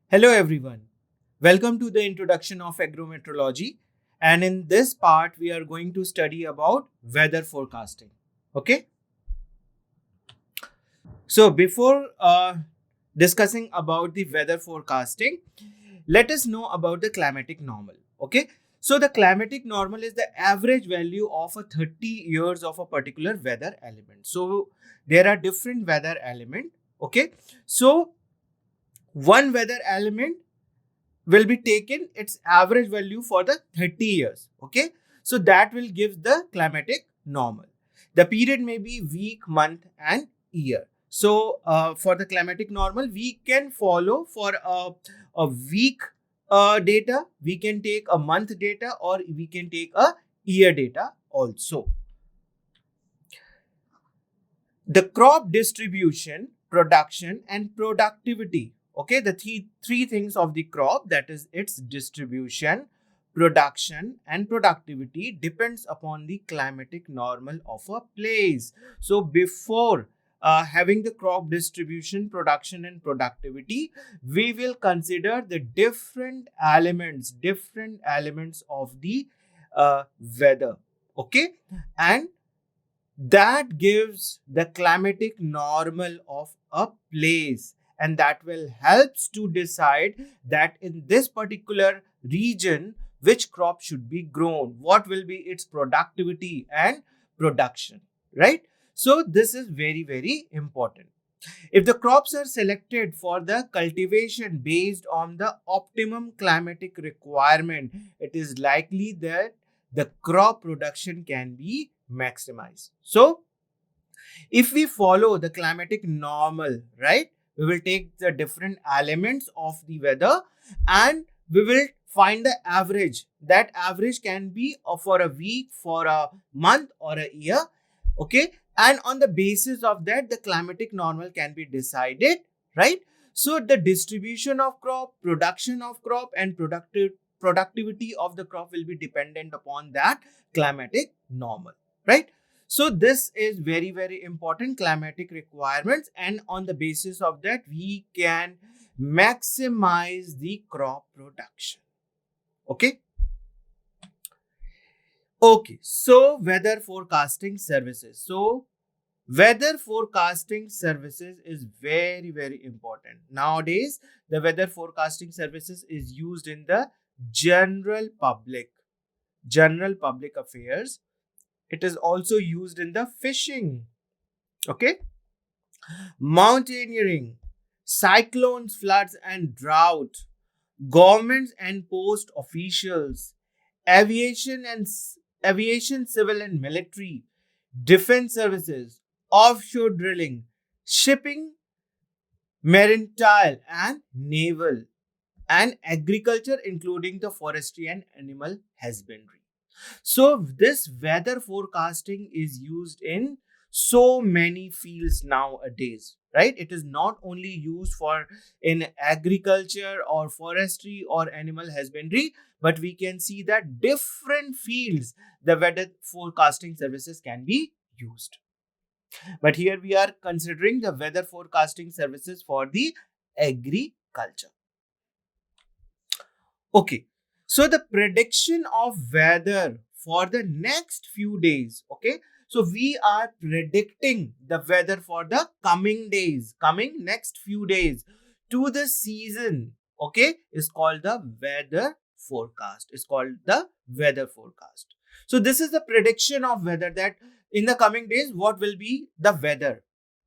Hello everyone. Welcome to the introduction of agrometeorology, and in this part we are going to study about weather forecasting. Okay? So before discussing about the weather forecasting, let us know about the climatic normal. Okay? So the climatic normal is the average value of a 30 years of a particular weather element. So there are different weather element. Okay? So one weather element will be taken its average value for the 30 years. Okay, so that will give the climatic normal. The period may be week, month and year. So for the climatic normal we can follow for a week data, we can take a month data, or we can take a year data also. The crop distribution, production and productivity. Okay, the three things of the crop, that is its distribution, production and productivity, depends upon the climatic normal of a place. So before having the crop distribution, production and productivity, we will consider the different elements of the weather. Okay, and that gives the climatic normal of a place, and that will helps to decide that in this particular region which crop should be grown, what will be its productivity and production, right? So this is very important. If the crops are selected for the cultivation based on the optimum climatic requirement, it is likely that the crop production can be maximized. So, if we follow the climatic normal, right, we will take the different elements of the weather and we will find the average. That average can be for a week, for a month or a year. Okay, and on the basis of that the climatic normal can be decided, right? So the distribution of crop, production of crop and productivity of the crop will be dependent upon that climatic normal, right? So this is very important climatic requirements, and on the basis of that we can maximize the crop production. Okay. Okay, so weather forecasting services. So weather forecasting services is very important. Nowadays, the weather forecasting services is used in the general public, general public affairs. It is also used in the fishing, okay, mountaineering, cyclones, floods and drought, governments and post officials, aviation aviation, civil and military, defense services, offshore drilling, shipping, maritime and naval, and agriculture, including the forestry and animal husbandry. So this weather forecasting is used in so many fields nowadays, right? It is not only used for in agriculture or forestry or animal husbandry, but we can see that different fields the weather forecasting services can be used. But here we are considering the weather forecasting services for the agriculture. Okay, so the prediction of weather for the next few days. Okay, so we are predicting the weather for the coming days, coming next few days to the season. Okay, is called the weather forecast. Is called the weather forecast. So this is the prediction of weather, that in the coming days what will be the weather.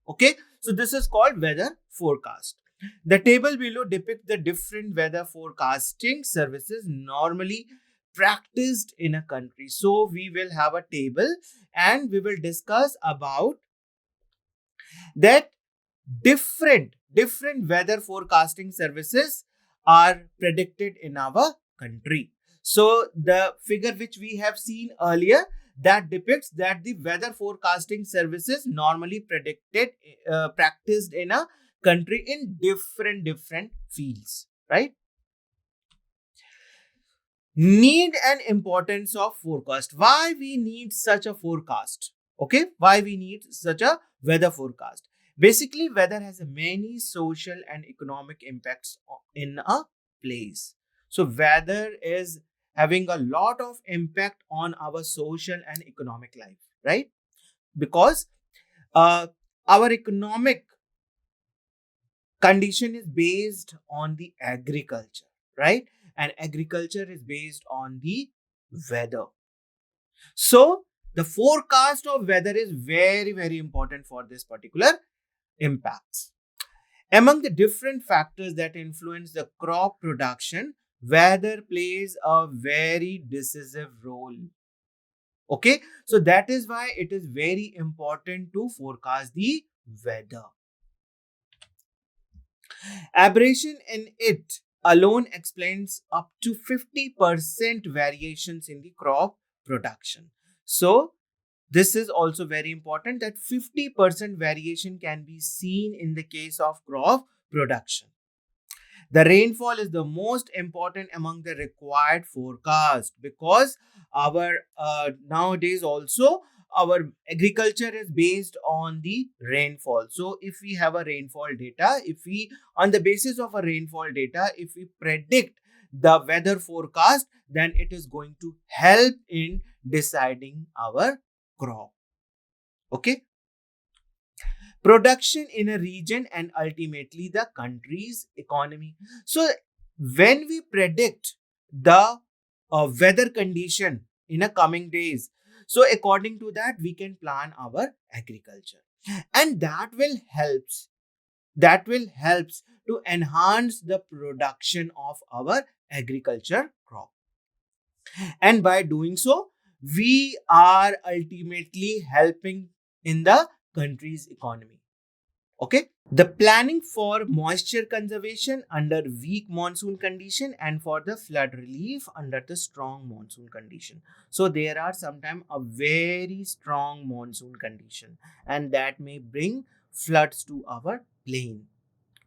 Okay, so this is called weather forecast. The table below depicts the different weather forecasting services normally practiced in a country. So we will have a table and we will discuss about that different weather forecasting services are predicted in our country. So the figure which we have seen earlier, that depicts that the weather forecasting services normally practiced in a country in different fields, right? Need and importance of forecast. Why we need such a forecast? Okay, why we need such a weather forecast? Basically, weather has many social and economic impacts in a place. So, weather is having a lot of impact on our social and economic life, right? Because uh, our economic condition is based on the agriculture, right? And agriculture is based on the weather. So, the forecast of weather is very, very important for this particular impacts. Among the different factors that influence the crop production, weather plays a very decisive role. Okay, so that is why it is very important to forecast the weather. Aberration in it alone explains up to 50% variations in the crop production. So, this is also very important that 50% variation can be seen in the case of crop production. The rainfall is the most important among the required forecast because our nowadays also our agriculture is based on the rainfall. So if we have a rainfall data, if we on the basis of a rainfall data, if we predict the weather forecast, then it is going to help in deciding our crop. Okay, production in a region and ultimately the country's economy. So, when we predict the weather condition in a coming days, so according to that, we can plan our agriculture, and that will helps to enhance the production of our agriculture crop, and by doing so, we are ultimately helping in the country's economy. Okay, the planning for moisture conservation under weak monsoon condition and for the flood relief under the strong monsoon condition. So there are sometimes a very strong monsoon condition, and that may bring floods to our plain.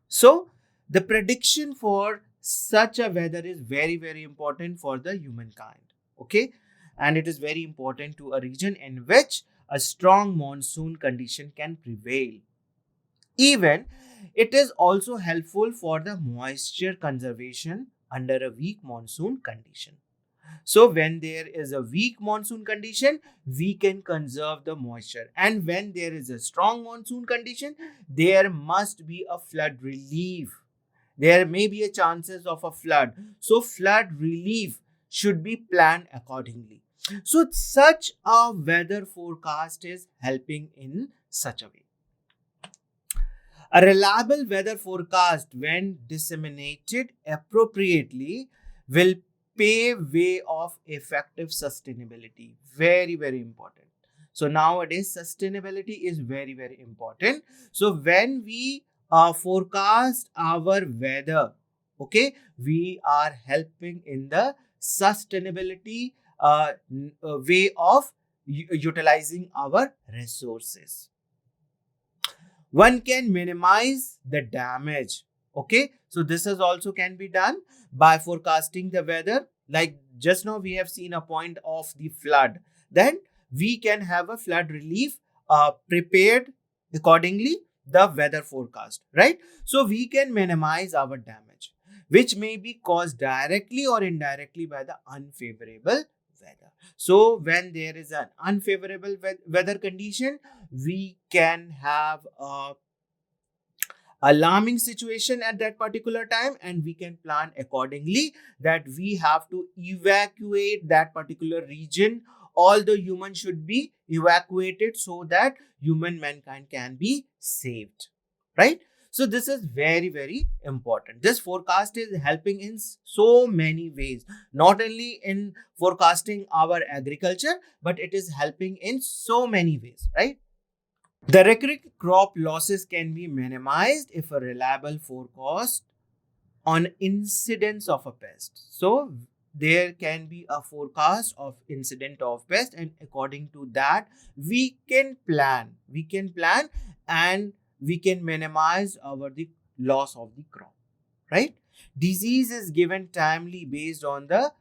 So the prediction for such a weather is very, very important for the humankind. Okay, and it is very important to a region in which a strong monsoon condition can prevail. Even it is also helpful for the moisture conservation under a weak monsoon condition. So when there is a weak monsoon condition, we can conserve the moisture. And when there is a strong monsoon condition, there must be a flood relief. There may be a chances of a flood. So flood relief should be planned accordingly. So such a weather forecast is helping in such a way. A reliable weather forecast, when disseminated appropriately, will pave way of effective sustainability. Very, very important. So nowadays, sustainability is very, very important. So when we forecast our weather, okay, we are helping in the sustainability way of utilizing our resources. One can minimize the damage. Okay, so this is also can be done by forecasting the weather. Like just now we have seen a point of the flood, then we can have a flood relief prepared accordingly the weather forecast, right? So we can minimize our damage which may be caused directly or indirectly by the unfavorable weather. So when there is an unfavorable weather condition, we can have a alarming situation at that particular time, and we can plan accordingly that we have to evacuate that particular region. All the humans should be evacuated so that human mankind can be saved, right? So this is very, very important. This forecast is helping in so many ways, not only in forecasting our agriculture, but it is helping in so many ways, right? The recurring crop losses can be minimized if a reliable forecast on incidence of a pest. So there can be a forecast of incident of pest, and according to that, we can plan. We can plan and we can minimize our the loss of the crop. Right? Disease is given timely based on the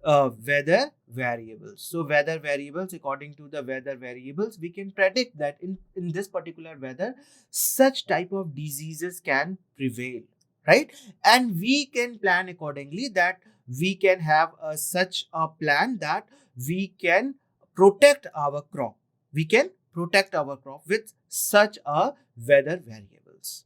weather variables. So weather variables, according to the weather variables, we can predict that in this particular weather, such type of diseases can prevail, right? And we can plan accordingly, that we can have such a plan that we can protect our crop. We can protect our crop with such a weather variables.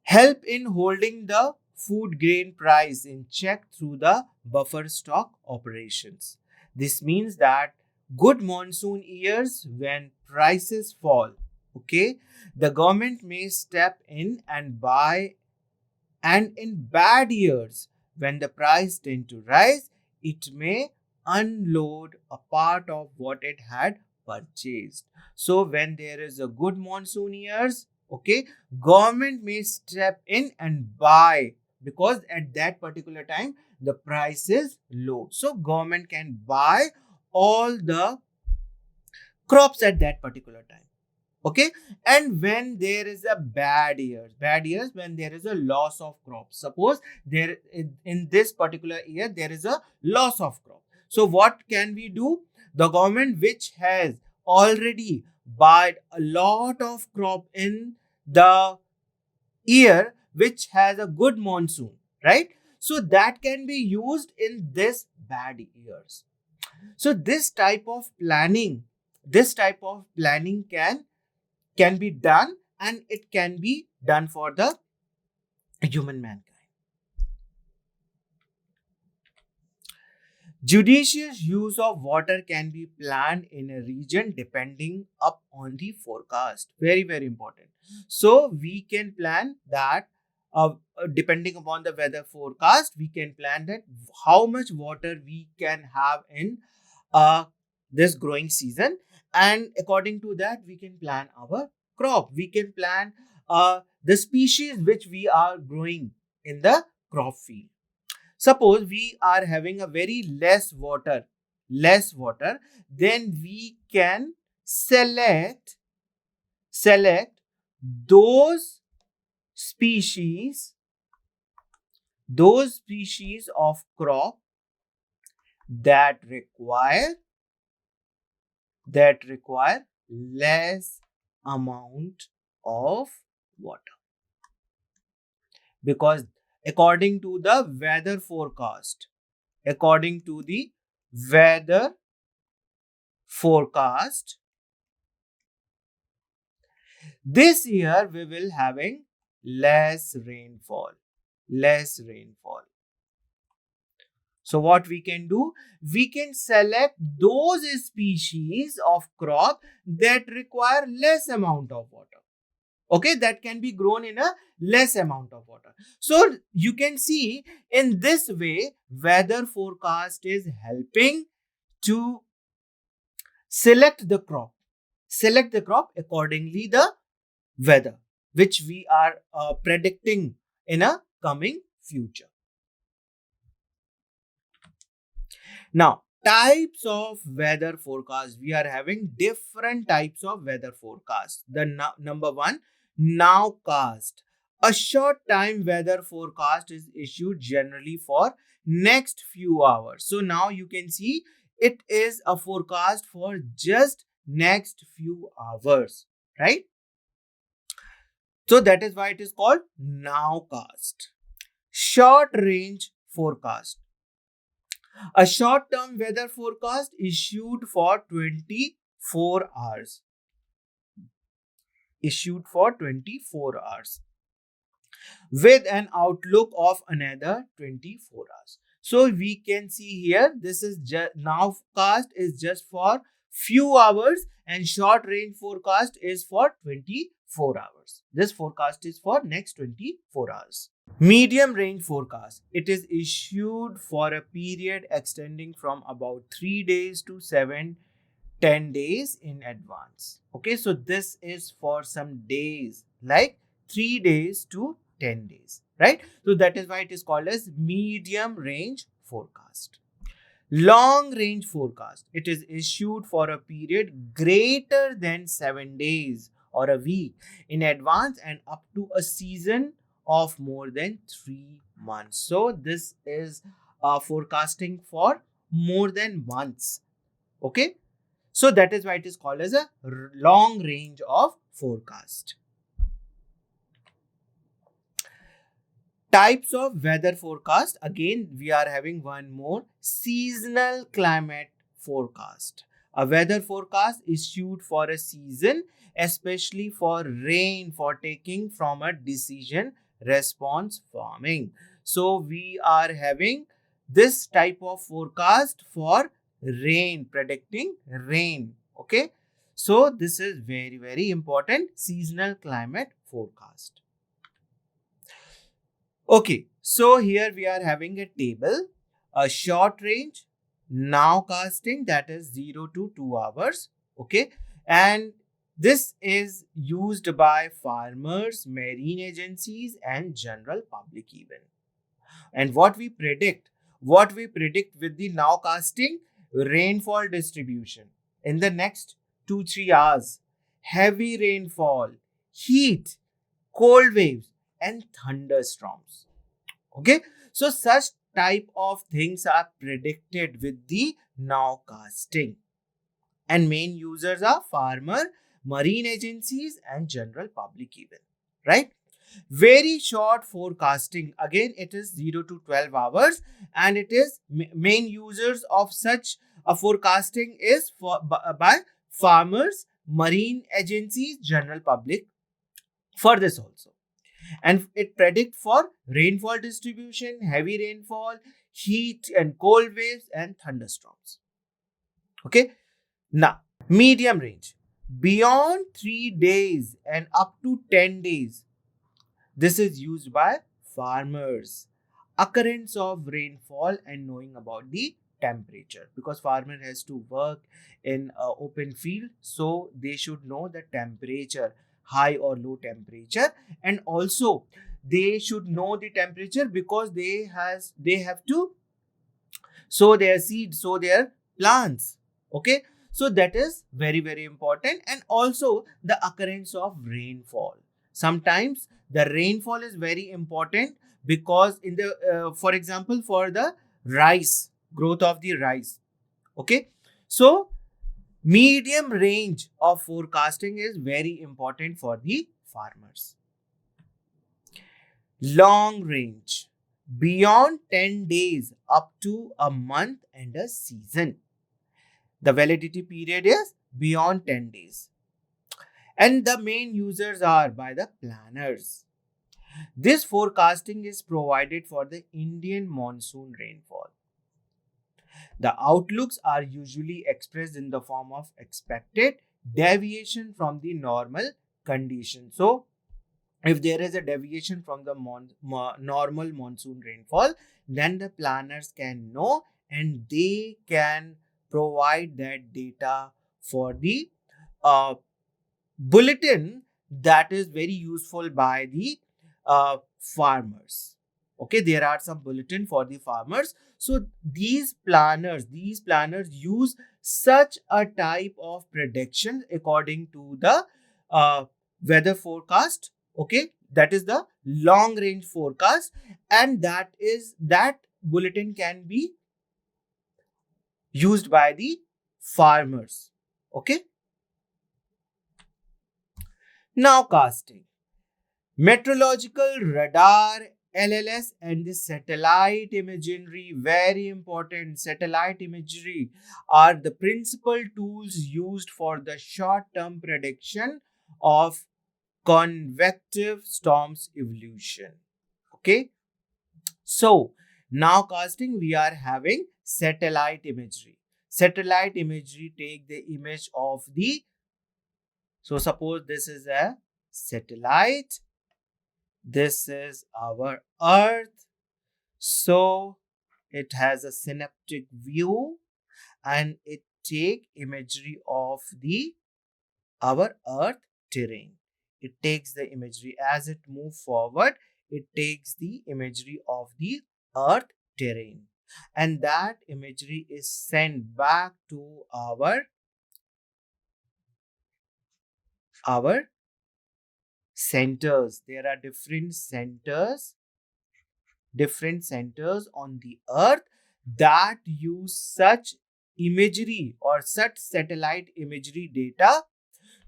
Help in holding the food grain price in check through the buffer stock operations. This means that good monsoon years, when prices fall, okay, the government may step in and buy, and in bad years when the price tend to rise, it may unload a part of what it had purchased. So when there is a good monsoon years, okay, government may step in and buy, because at that particular time the price is low, so government can buy all the crops at that particular time. Okay. And when there is a bad years, when there is a loss of crops, suppose there in this particular year there is a loss of crop, so what can we do? The government, which has already bought a lot of crop in the year which has a good monsoon, right? So that can be used in this bad years. So this type of planning can be done, and it can be done for the human mankind. Judicious use of water can be planned in a region depending up on the forecast. Very, very important. So we can plan that depending upon the weather forecast, we can plan that how much water we can have in uh, this growing season, and according to that we can plan our crop. We can plan the species which we are growing in the crop field. Suppose we are having a very less water, then we can select those species of crop that require less amount of water, because according to the weather forecast, this year we will having less rainfall. So what we can do, we can select those species of crop that require less amount of water, okay, that can be grown in a less amount of water. So you can see, in this way weather forecast is helping to select the crop accordingly the weather which we are predicting in a coming future. Now, types of weather forecast. We are having different types of weather forecast. The number one, nowcast. A short time weather forecast is issued generally for next few hours. So now you can see it is a forecast for just next few hours, right? So that is why it is called nowcast. Short range forecast. A short-term weather forecast issued for 24 hours. With an outlook of another 24 hours. So we can see here, this is nowcast is just for few hours, and short range forecast is for 24 hours. This forecast is for next 24 hours. Medium range forecast. It is issued for a period extending from about 3 days to 7-10 days in advance. Okay, so this is for some days, like 3 days to 10 days, right? So that is why it is called as medium range forecast. Long range forecast. It is issued for a period greater than 7 days or a week in advance and up to a season of more than 3 months. So this is forecasting for more than months. Okay, so that is why it is called as a long range of forecast. Types of weather forecast. Again, we are having one more: seasonal climate forecast. A weather forecast issued for a season, especially for rain, for taking from a decision response farming. So we are having this type of forecast for rain, predicting rain. Okay. So this is very, very important: seasonal climate forecast. Okay, so here we are having a table, a short range, nowcasting, that is 0 to 2 hours. Okay, and this is used by farmers, marine agencies, and general public even. And what we predict with the nowcasting: rainfall distribution in the next 2 3 hours, heavy rainfall, heat, cold waves, and thunderstorms. Okay, so such type of things are predicted with the nowcasting, and main users are farmer, marine agencies, and general public even, right? Very short forecasting, again it is 0 to 12 hours, and it is main users of such a forecasting is by farmers, marine agencies, general public for this also. And it predict for rainfall distribution, heavy rainfall, heat and cold waves, and thunderstorms. Okay, now medium range, beyond 3 days and up to 10 days. This is used by farmers. Occurrence of rainfall and knowing about the temperature, because farmer has to work in open field, so they should know the temperature, high or low temperature, and also they should know the temperature because they have to sow their seeds, sow their plants. Okay, so that is very, very important. And also the occurrence of rainfall. Sometimes the rainfall is very important, because in the for example, for the rice, growth of the rice. Okay, so medium range of forecasting is very important for the farmers. Long range, beyond 10 days up to a month and a season. The validity period is beyond 10 days. And the main users are by the planners. This forecasting is provided for the Indian monsoon rainfall. The outlooks are usually expressed in the form of expected deviation from the normal condition. So, if there is a deviation from the normal monsoon rainfall, then the planners can know, and they can provide that data for the uh, bulletin, that is very useful by the farmers. Okay, there are some bulletin for the farmers. So these planners use such a type of prediction according to the uh, weather forecast. Okay, that is the long range forecast, and that bulletin can be used by the farmers. Okay, now casting. Meteorological radar, LLS, and the satellite imagery, very important. Satellite imagery are the principal tools used for the short term prediction of convective storms evolution. Okay, so now casting, we are having satellite imagery. Satellite imagery take the image of the, so suppose this is a satellite, this is our Earth. So it has a synaptic view, and it take imagery of the our Earth terrain. It takes the imagery as it move forward. It takes the imagery of the Earth terrain, and that imagery is sent back to our centers. There are different centers on the earth that use such imagery or such satellite imagery data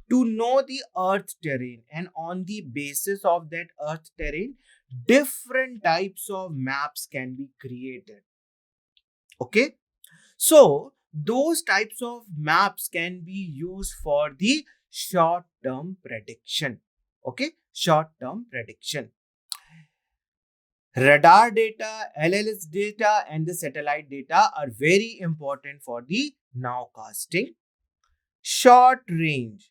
to know the earth terrain, and on the basis of that earth terrain different types of maps can be created. Okay, so those types of maps can be used for the short term prediction. Okay, short term prediction. Radar data, LLS data, and the satellite data are very important for the nowcasting. Short range.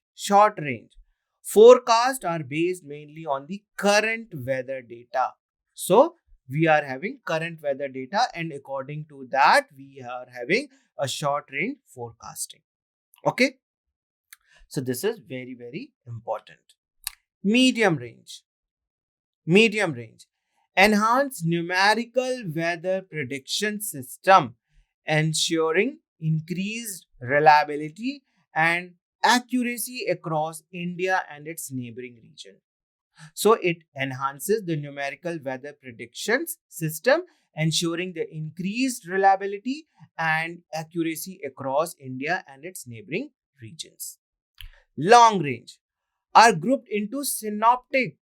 Forecasts are based mainly on the current weather data. So we are having current weather data, and according to that, we are having a short range forecasting. Okay. So this is very, very important. Medium range. Medium range. Enhanced numerical weather prediction system, ensuring increased reliability and accuracy across India and its neighboring region. So it enhances the numerical weather predictions system, ensuring the increased reliability and accuracy across India and its neighboring regions. Long range are grouped into synoptic,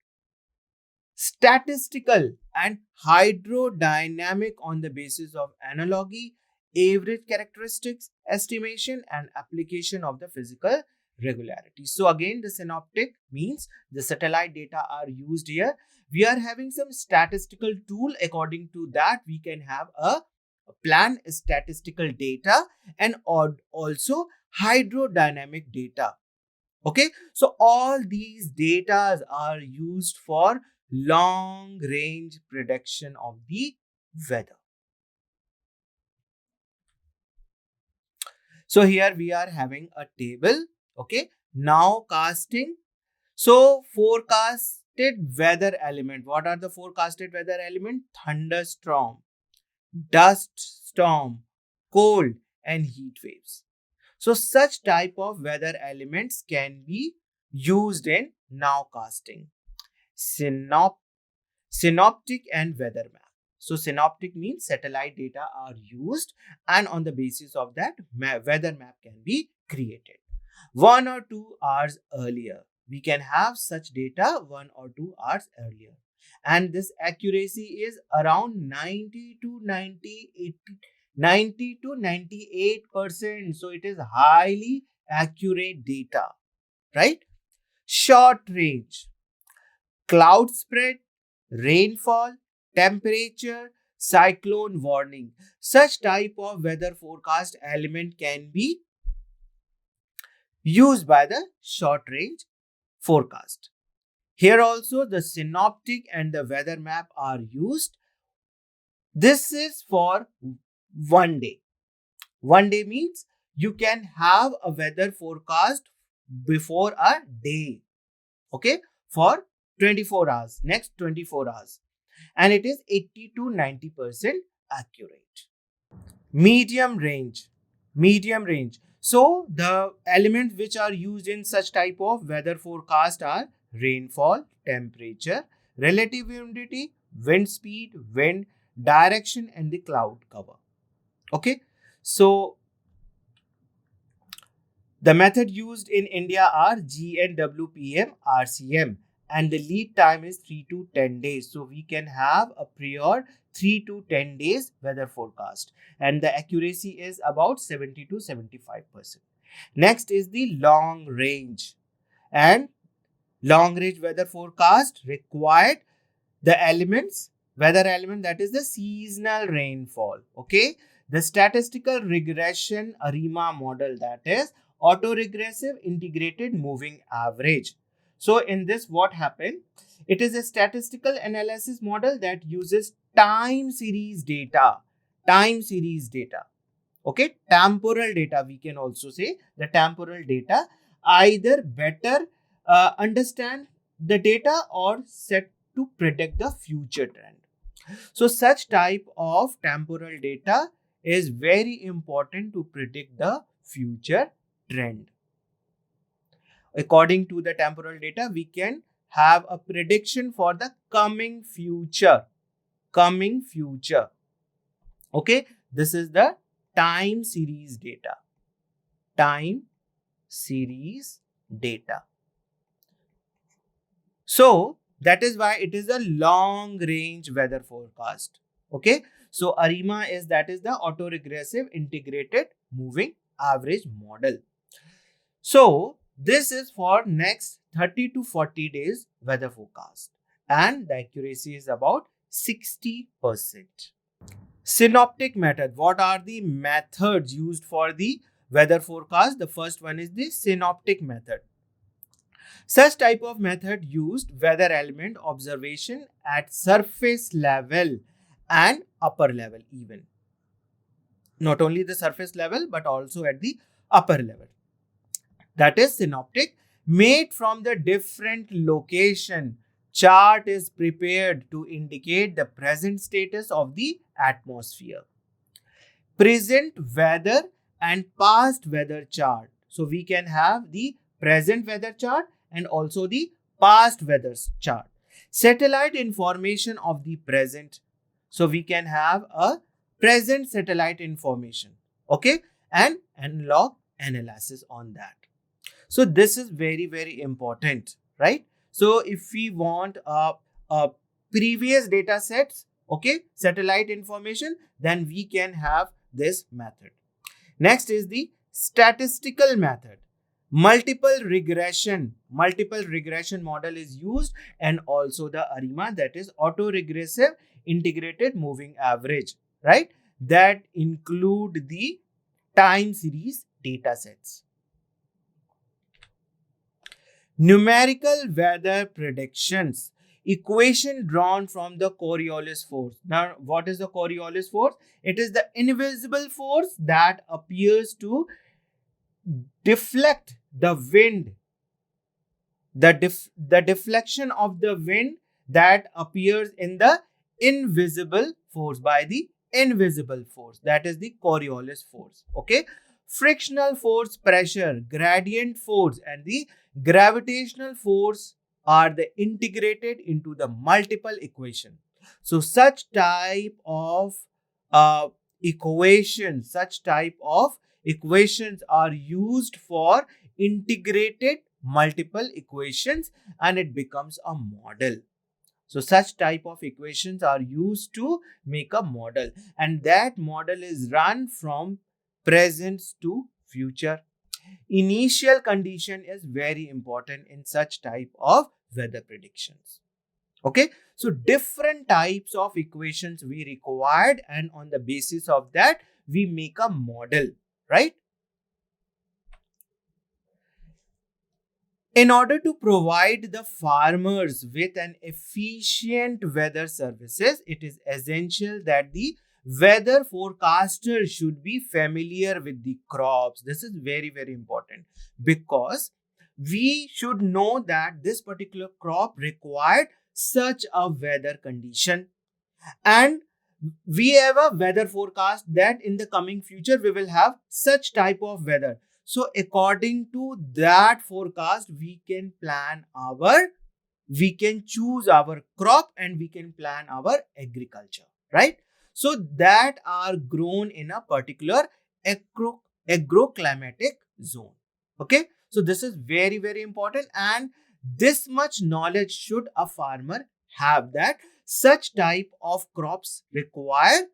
statistical, and hydrodynamic on the basis of analogy, average characteristics, estimation, and application of the physical regularity. So again, the synoptic means the satellite data are used here. We are having some statistical tool. According to that, we can have a plan statistical data and also hydrodynamic data. Okay, so all these data are used for long range prediction of the weather. So here we are having a table. Okay, now casting. So forecasted weather element. What are the forecasted weather element? Thunderstorm, dust storm, cold, and heat waves. So such type of weather elements can be used in nowcasting. Synop- Synoptic and weather map. So synoptic means satellite data are used, and on the basis of that weather map can be created. 1 or 2 hours earlier. We can have such data 1 or 2 hours earlier. And this accuracy is around 90 to 98%. So it is highly accurate data, right? Short range. Cloud spread, rainfall, temperature, cyclone warning. Such type of weather forecast element can be used by the short range forecast. Here also the synoptic and the weather map are used. This is for one day. One day means you can have a weather forecast before a day. Okay, for 24 hours, next 24 hours. And it is 80 to 90% accurate. Medium range. Medium range. So the elements which are used in such type of weather forecast are rainfall, temperature, relative humidity, wind speed, wind direction, and the cloud cover. Okay. So the method used in India are GNWPM, RCM, and the lead time is 3 to 10 days. So we can have a prior 3 to 10 days weather forecast, and the accuracy is about 70 to 75%. Next is the long range, and long range weather forecast required the elements, weather element, that is the seasonal rainfall. Okay, the statistical regression ARIMA model, that is autoregressive integrated moving average. So in this, what happened, it is a statistical analysis model that uses time series data. Okay, temporal data, we can also say the temporal data, either better understand the data or set to predict the future trend. So such type of temporal data is very important to predict the future trend. According to the temporal data, we can have a prediction for the coming future. Coming future. Okay, this is the time series data. Time series data. So that is why it is a long range weather forecast. Okay, so ARIMA is the autoregressive integrated moving average model. So this is for next 30 to 40 days weather forecast, and the accuracy is about 60%. Synoptic method. What are the methods used for the weather forecast? The first one is the synoptic method. Such type of method used weather element observation at surface level and upper level even. Not only the surface level but also at the upper level. That is synoptic, made from the different location. Chart is prepared to indicate the present status of the atmosphere. Present weather and past weather chart. So we can have the present weather chart and also the past weather chart. Satellite information of the present. So we can have a present satellite information. Okay, and analog analysis on that. So this is very, very important, right? So if we want a previous data sets, okay, satellite information, then we can have this method. Next is the statistical method. Multiple regression model is used, and also the ARIMA, that is autoregressive integrated moving average, right? That include the time series data sets. Numerical weather predictions. Equation drawn from the Coriolis force. Now, what is the Coriolis force? It is the invisible force that appears to deflect the wind. The deflection of the wind that appears in the invisible force by the invisible force. That is the Coriolis force. Okay. Frictional force, pressure, gradient force, and the gravitational force are the integrated into the multiple equation. So such type of equations are used for integrated multiple equations, and it becomes a model. So such type of equations are used to make a model, and that model is run from present to future. Initial condition is very important in such type of weather predictions. Okay, so different types of equations we required, and on the basis of that we make a model, right? In order to provide the farmers with an efficient weather services, it is essential that the weather forecaster should be familiar with the crops. This is very, very important, because we should know that this particular crop required such a weather condition, and we have a weather forecast that in the coming future we will have such type of weather. So according to that forecast, we can choose our crop, and we can plan our agriculture, right? So that are grown in a particular agroclimatic zone. Okay, so this is very, very important, and this much knowledge should a farmer have, that such type of crops require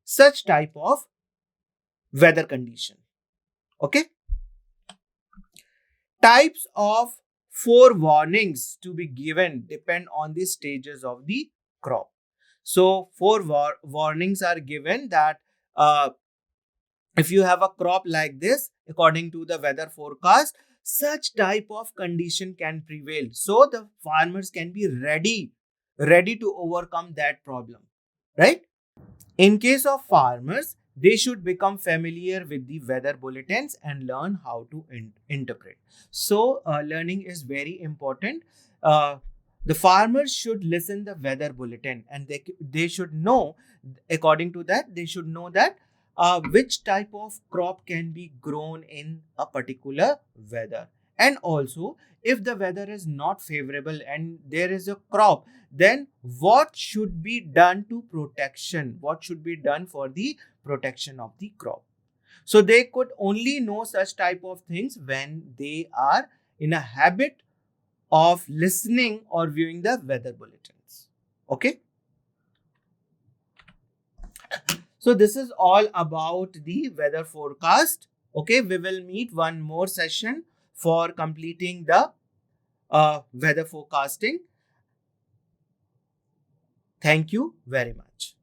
such type of weather condition. Okay, types of forewarnings to be given depend on the stages of the crop. So warnings are given that if you have a crop like this, according to the weather forecast, such type of condition can prevail, so the farmers can be ready to overcome that problem, right? In case of farmers, they should become familiar with the weather bulletins and learn how to interpret. So learning is very important. The farmers should listen the weather bulletin, and they should know, according to that, they should know that which type of crop can be grown in a particular weather, And also, if the weather is not favorable and there is a crop, then what should be done to protection? What should be done for the protection of the crop? So they could only know such type of things when they are in a habit of listening or viewing the weather bulletins. Okay. So this is all about the weather forecast. Okay, we will meet one more session for completing the weather forecasting. Thank you very much.